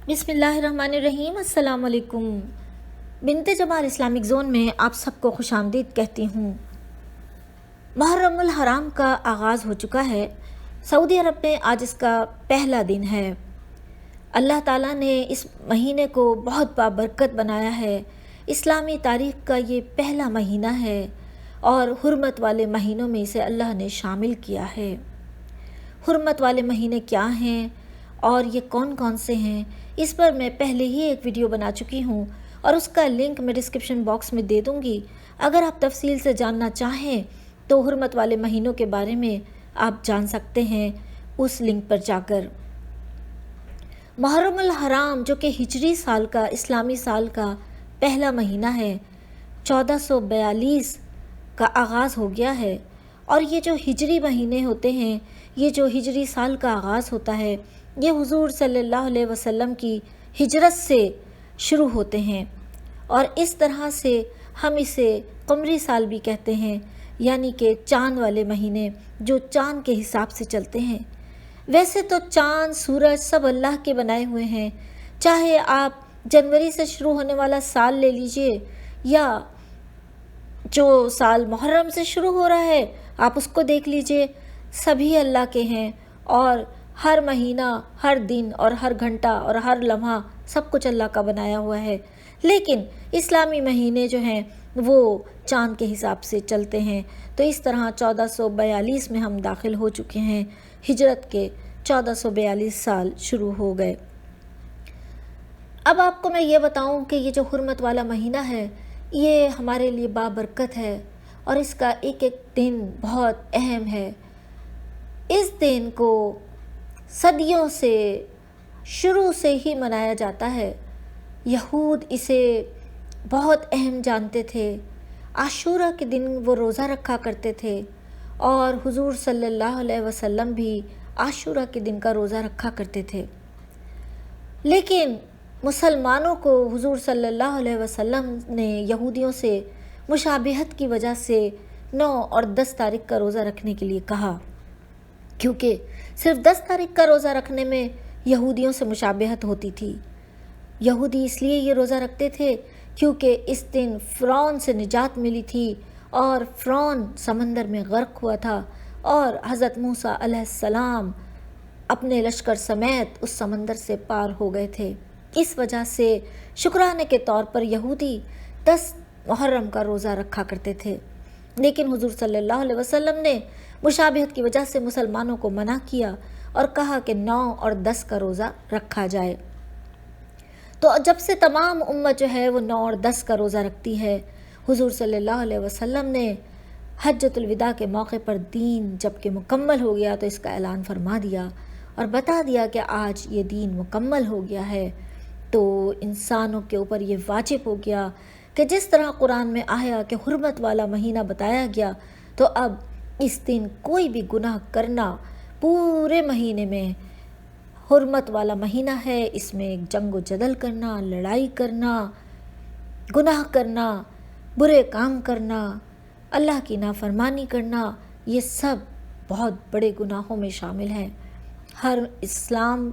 بسم اللہ الرحمن الرحیم۔ السلام علیکم۔ بنت جمال اسلامک زون میں آپ سب کو خوش آمدید کہتی ہوں۔ محرم الحرام کا آغاز ہو چکا ہے۔ سعودی عرب میں آج اس کا پہلا دن ہے۔ اللہ تعالیٰ نے اس مہینے کو بہت بابرکت بنایا ہے۔ اسلامی تاریخ کا یہ پہلا مہینہ ہے اور حرمت والے مہینوں میں اسے اللہ نے شامل کیا ہے۔ حرمت والے مہینے کیا ہیں اور یہ کون کون سے ہیں، اس پر میں پہلے ہی ایک ویڈیو بنا چکی ہوں اور اس کا لنک میں ڈسکرپشن باکس میں دے دوں گی۔ اگر آپ تفصیل سے جاننا چاہیں تو حرمت والے مہینوں کے بارے میں آپ جان سکتے ہیں اس لنک پر جا کر۔ محرم الحرام جو کہ ہجری سال کا، اسلامی سال کا پہلا مہینہ ہے، 1442 کا آغاز ہو گیا ہے۔ اور یہ جو ہجری مہینے ہوتے ہیں، یہ جو ہجری سال کا آغاز ہوتا ہے، یہ حضور صلی اللہ علیہ وسلم کی ہجرت سے شروع ہوتے ہیں، اور اس طرح سے ہم اسے قمری سال بھی کہتے ہیں، یعنی کہ چاند والے مہینے جو چاند کے حساب سے چلتے ہیں۔ ویسے تو چاند، سورج سب اللہ کے بنائے ہوئے ہیں، چاہے آپ جنوری سے شروع ہونے والا سال لے لیجئے یا جو سال محرم سے شروع ہو رہا ہے آپ اس کو دیکھ لیجئے، سبھی اللہ کے ہیں، اور ہر مہینہ، ہر دن اور ہر گھنٹہ اور ہر لمحہ سب کچھ اللہ کا بنایا ہوا ہے۔ لیکن اسلامی مہینے جو ہیں وہ چاند کے حساب سے چلتے ہیں، تو اس طرح 1442 میں ہم داخل ہو چکے ہیں، ہجرت کے 1442 سال شروع ہو گئے۔ اب آپ کو میں یہ بتاؤں کہ یہ جو حرمت والا مہینہ ہے یہ ہمارے لیے بابرکت ہے اور اس کا ایک ایک دن بہت اہم ہے۔ اس دن کو صدیوں سے شروع سے ہی منایا جاتا ہے۔ یہود اسے بہت اہم جانتے تھے۔ عاشورہ کے دن وہ روزہ رکھا کرتے تھے، اور حضور صلی اللہ علیہ وسلم بھی عاشورہ کے دن کا روزہ رکھا کرتے تھے۔ لیکن مسلمانوں کو حضور صلی اللہ علیہ وسلم نے یہودیوں سے مشابہت کی وجہ سے 9 اور 10 تاریخ کا روزہ رکھنے کے لیے کہا، کیونکہ صرف 10 تاریخ کا روزہ رکھنے میں یہودیوں سے مشابہت ہوتی تھی۔ یہودی اس لیے یہ روزہ رکھتے تھے کیونکہ اس دن فرعون سے نجات ملی تھی، اور فرعون سمندر میں غرق ہوا تھا، اور حضرت موسیٰ علیہ السلام اپنے لشکر سمیت اس سمندر سے پار ہو گئے تھے۔ اس وجہ سے شکرانے کے طور پر یہودی 10 محرم کا روزہ رکھا کرتے تھے، لیکن حضور صلی اللہ علیہ وسلم نے مشابہت کی وجہ سے مسلمانوں کو منع کیا اور کہا کہ 9 اور 10 کا روزہ رکھا جائے۔ تو جب سے تمام امت جو ہے وہ 9 اور 10 کا روزہ رکھتی ہے، حضور صلی اللہ علیہ وسلم نے حجۃ الوداع کے موقع پر دین جب کہ مکمل ہو گیا تو اس کا اعلان فرما دیا اور بتا دیا کہ آج یہ دین مکمل ہو گیا ہے۔ تو انسانوں کے اوپر یہ واجب ہو گیا کہ جس طرح قرآن میں آیا کہ حرمت والا مہینہ بتایا گیا، تو اب اس دن کوئی بھی گناہ کرنا، پورے مہینے میں حرمت والا مہینہ ہے، اس میں جنگ و جدل کرنا، لڑائی کرنا، گناہ کرنا، برے کام کرنا، اللہ کی نافرمانی کرنا، یہ سب بہت بڑے گناہوں میں شامل ہیں۔ ہر اسلام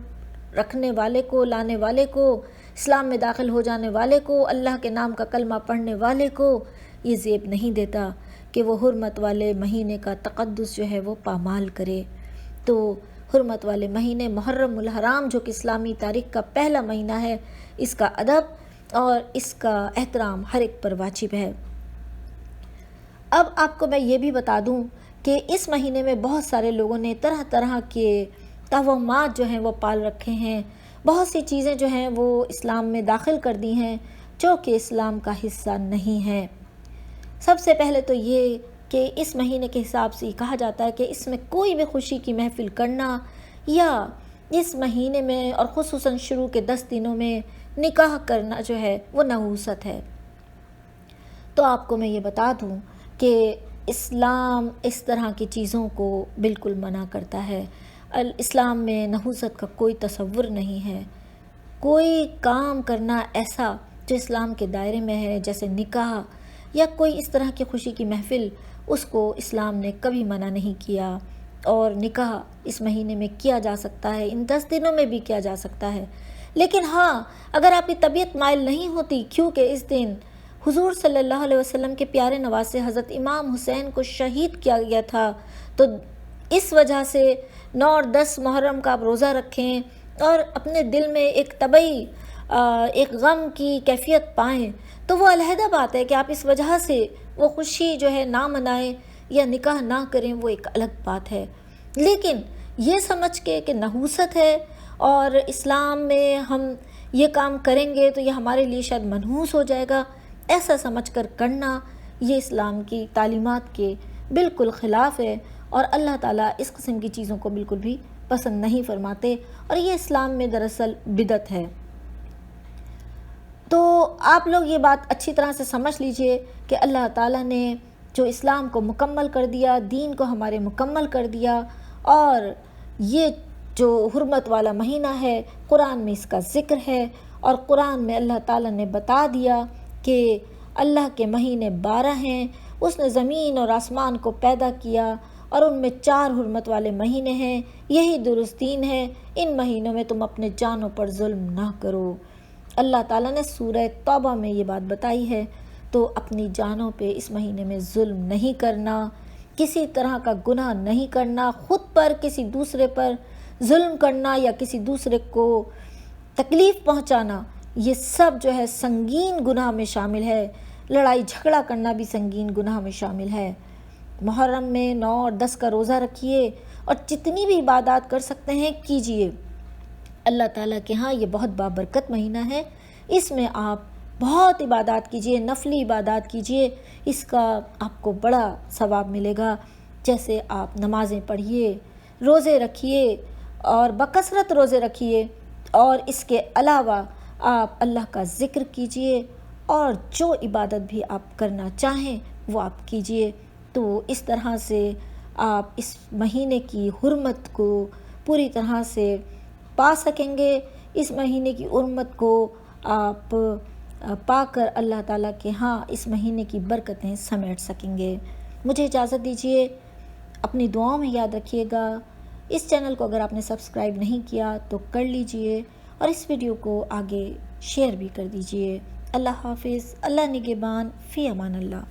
رکھنے والے کو، لانے والے کو، اسلام میں داخل ہو جانے والے کو، اللہ کے نام کا کلمہ پڑھنے والے کو یہ زیب نہیں دیتا کہ وہ حرمت والے مہینے کا تقدس جو ہے وہ پامال کرے۔ تو حرمت والے مہینے محرم الحرام جو کہ اسلامی تاریخ کا پہلا مہینہ ہے، اس کا ادب اور اس کا احترام ہر ایک پر واجب ہے۔ اب آپ کو میں یہ بھی بتا دوں کہ اس مہینے میں بہت سارے لوگوں نے طرح طرح کے توہمات جو ہیں وہ پال رکھے ہیں، بہت سی چیزیں جو ہیں وہ اسلام میں داخل کر دی ہیں جو کہ اسلام کا حصہ نہیں ہیں۔ سب سے پہلے تو یہ کہ اس مہینے کے حساب سے کہا جاتا ہے کہ اس میں کوئی بھی خوشی کی محفل کرنا یا اس مہینے میں اور خصوصاً شروع کے 10 دنوں میں نکاح کرنا جو ہے وہ نحوست ہے۔ تو آپ کو میں یہ بتا دوں کہ اسلام اس طرح کی چیزوں کو بالکل منع کرتا ہے۔ اسلام میں نحوست کا کوئی تصور نہیں ہے۔ کوئی کام کرنا ایسا جو اسلام کے دائرے میں ہے، جیسے نکاح یا کوئی اس طرح کی خوشی کی محفل، اس کو اسلام نے کبھی منع نہیں کیا۔ اور نکاح اس مہینے میں کیا جا سکتا ہے، ان 10 دنوں میں بھی کیا جا سکتا ہے۔ لیکن ہاں، اگر آپ کی طبیعت مائل نہیں ہوتی، کیونکہ اس دن حضور صلی اللہ علیہ وسلم کے پیارے نواسے حضرت امام حسین کو شہید کیا گیا تھا، تو اس وجہ سے 9 اور 10 محرم کا آپ روزہ رکھیں اور اپنے دل میں ایک طبعی ایک غم کی کیفیت پائیں، تو وہ علیحدہ بات ہے کہ آپ اس وجہ سے وہ خوشی جو ہے نہ منائیں یا نکاح نہ کریں، وہ ایک الگ بات ہے۔ لیکن یہ سمجھ کے کہ نحوست ہے اور اسلام میں ہم یہ کام کریں گے تو یہ ہمارے لیے شاید منحوس ہو جائے گا، ایسا سمجھ کر کرنا، یہ اسلام کی تعلیمات کے بالکل خلاف ہے، اور اللہ تعالیٰ اس قسم کی چیزوں کو بالکل بھی پسند نہیں فرماتے، اور یہ اسلام میں دراصل بدعت ہے۔ تو آپ لوگ یہ بات اچھی طرح سے سمجھ لیجئے کہ اللہ تعالیٰ نے جو اسلام کو مکمل کر دیا، دین کو ہمارے مکمل کر دیا، اور یہ جو حرمت والا مہینہ ہے، قرآن میں اس کا ذکر ہے، اور قرآن میں اللہ تعالیٰ نے بتا دیا کہ اللہ کے مہینے 12 ہیں، اس نے زمین اور آسمان کو پیدا کیا، اور ان میں 4 حرمت والے مہینے ہیں، یہی درست دین ہے، ان مہینوں میں تم اپنے جانوں پر ظلم نہ کرو۔ اللہ تعالیٰ نے سورہ توبہ میں یہ بات بتائی ہے، تو اپنی جانوں پہ اس مہینے میں ظلم نہیں کرنا، کسی طرح کا گناہ نہیں کرنا، خود پر کسی دوسرے پر ظلم کرنا یا کسی دوسرے کو تکلیف پہنچانا، یہ سب جو ہے سنگین گناہ میں شامل ہے۔ لڑائی جھگڑا کرنا بھی سنگین گناہ میں شامل ہے۔ محرم میں 9 اور 10 کا روزہ رکھیے، اور جتنی بھی عبادات کر سکتے ہیں کیجئے۔ اللہ تعالیٰ کے ہاں یہ بہت بابرکت مہینہ ہے، اس میں آپ بہت عبادات کیجئے، نفلی عبادات کیجئے، اس کا آپ کو بڑا ثواب ملے گا۔ جیسے آپ نمازیں پڑھیے، روزے رکھیے، اور بکثرت روزے رکھیے، اور اس کے علاوہ آپ اللہ کا ذکر کیجئے، اور جو عبادت بھی آپ کرنا چاہیں وہ آپ کیجئے۔ تو اس طرح سے آپ اس مہینے کی حرمت کو پوری طرح سے پا سکیں گے، اس مہینے کی حرمت کو آپ پا کر اللہ تعالیٰ کے ہاں اس مہینے کی برکتیں سمیٹ سکیں گے۔ مجھے اجازت دیجیے، اپنی دعاؤں میں یاد رکھیے گا۔ اس چینل کو اگر آپ نے سبسکرائب نہیں کیا تو کر لیجئے، اور اس ویڈیو کو آگے شیئر بھی کر دیجئے۔ اللہ حافظ، اللہ نگہبان، فی امان اللہ۔